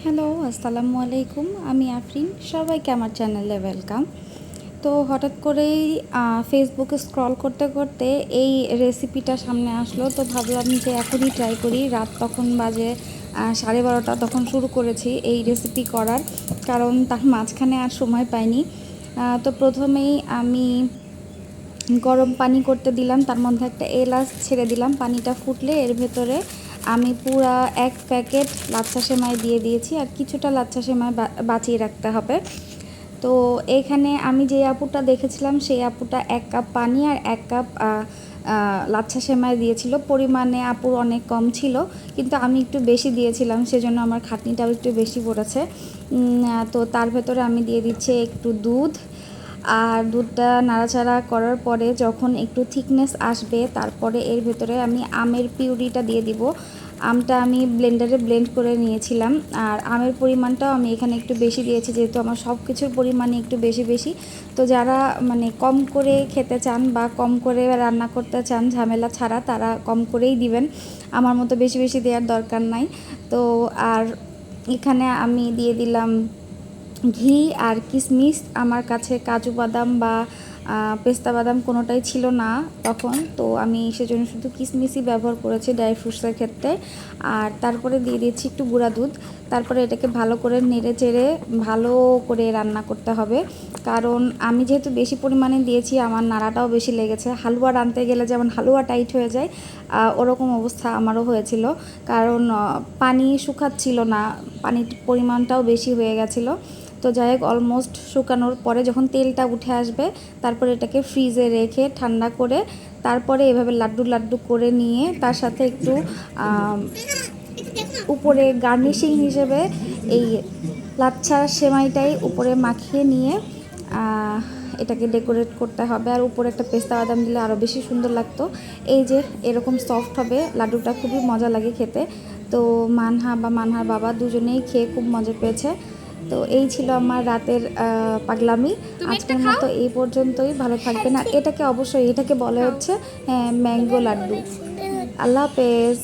Hello, আসসালামু আলাইকুম। আমি আফরিন। সবাইকে আমার চ্যানেলে ওয়েলকাম। তো হঠাৎ করেই ফেসবুকে স্ক্রল করতে করতে এই রেসিপিটা সামনে আসলো। তো ভাবলাম যে এখনই ট্রাই করি। রাত তখন বাজে 12:30, তখন শুরু করেছি এই রেসিপি করার, কারণ তার মাঝখানে আর সময় পাইনি। তো প্রথমেই আমি গরম পানি করতে দিলাম, তার মধ্যে একটা এলাচ ছেড়ে দিলাম। পানিটা ফুটলে এর ভেতরে আমি পুরা 1 প্যাকেট লাচ্ছা সেমাই দিয়ে দিয়েছি, আর কিছুটা লাচ্ছা সেমাই বাঁচিয়ে রাখতে হবে। তো এখানে আমি যে আপুটা দেখেছিলাম সেই আপুটা 1 কাপ পানি আর 1 কাপ লাচ্ছা সেমাই দিয়েছিল। পরিমাণে আপুর অনেক কম ছিল, কিন্তু আমি একটু বেশি দিয়েছিলাম, সেজন্য আমার খাটনিটাও একটু বেশি পড়েছে। তো তার ভেতরে আমি দিয়ে দিচ্ছি একটু দুধ, আর দুধটা নাড়াচাড়া করার পরে যখন একটু থিকনেস আসবে তারপরে এর ভেতরে আমি আমের পিউরিটা দিয়ে দিব। আমটা আমি ব্লেন্ডারে ব্লেন্ড করে নিয়েছিলাম, আর আমের পরিমাণটাও আমি এখানে একটু বেশি দিয়েছি, যেহেতু আমার সব কিছুর পরিমাণে একটু বেশি বেশি। তো যারা কম করে খেতে চান বা কম করে রান্না করতে চান ঝামেলা ছাড়া, তারা কম করেই দিবেন। আমার মতো বেশি বেশি দেওয়ার দরকার নাই। তো আর এখানে আমি দিয়ে দিলাম ঘি আর কিশমিশ। আমার কাছে কাজু বাদাম বা পেস্তা বাদাম কোনোটাই ছিল না তখন, তো আমি সেজন্য শুধু কিশমিশই ব্যবহার করেছি ড্রাই ফ্রুটসের ক্ষেত্রে। আর তারপরে দিয়ে দিচ্ছি একটু গুঁড়া দুধ। তারপরে এটাকে ভালো করে নেড়ে চেড়ে ভালো করে রান্না করতে হবে, কারণ আমি যেহেতু বেশি পরিমাণে দিয়েছি আমার নাড়াটাও বেশি লেগেছে। হালুয়া রাঁধতে গেলে যেমন হালুয়া টাইট হয়ে যায়, ওরকম অবস্থা আমারও হয়েছিল, কারণ পানি শুকাচ্ছিল না, পানির পরিমাণটাও বেশি হয়ে গেছিলো। তো যাই হোক, অলমোস্ট শুকানোর পরে যখন তেলটা উঠে আসবে, তারপরে এটাকে ফ্রিজে রেখে ঠান্ডা করে তারপরে এভাবে লাড্ডু লাড্ডু করে নিয়ে তার সাথে একটু উপরে গার্নিশিং হিসেবে এই লাচ্ছা সেমাইটাই উপরে মাখিয়ে নিয়ে এটাকে ডেকোরেট করতে হবে। আর উপরে একটা পেস্তা বাদাম দিলে আরও বেশি সুন্দর লাগতো। এই যে এরকম সফট হবে লাড্ডুটা, খুবই মজা লাগে খেতে। তো মানহা বা মানহার বাবা দুজনেই খেয়ে খুব মজা পেয়েছে। তো এই ছিল আমার রাতের পাগলামি। আজকের মতো এই পর্যন্তই। ভালো থাকবেন। আর এটাকে অবশ্যই, এটাকে বলে হচ্ছে ম্যাঙ্গো লাড্ডু। আল্লাহ হাফেজ।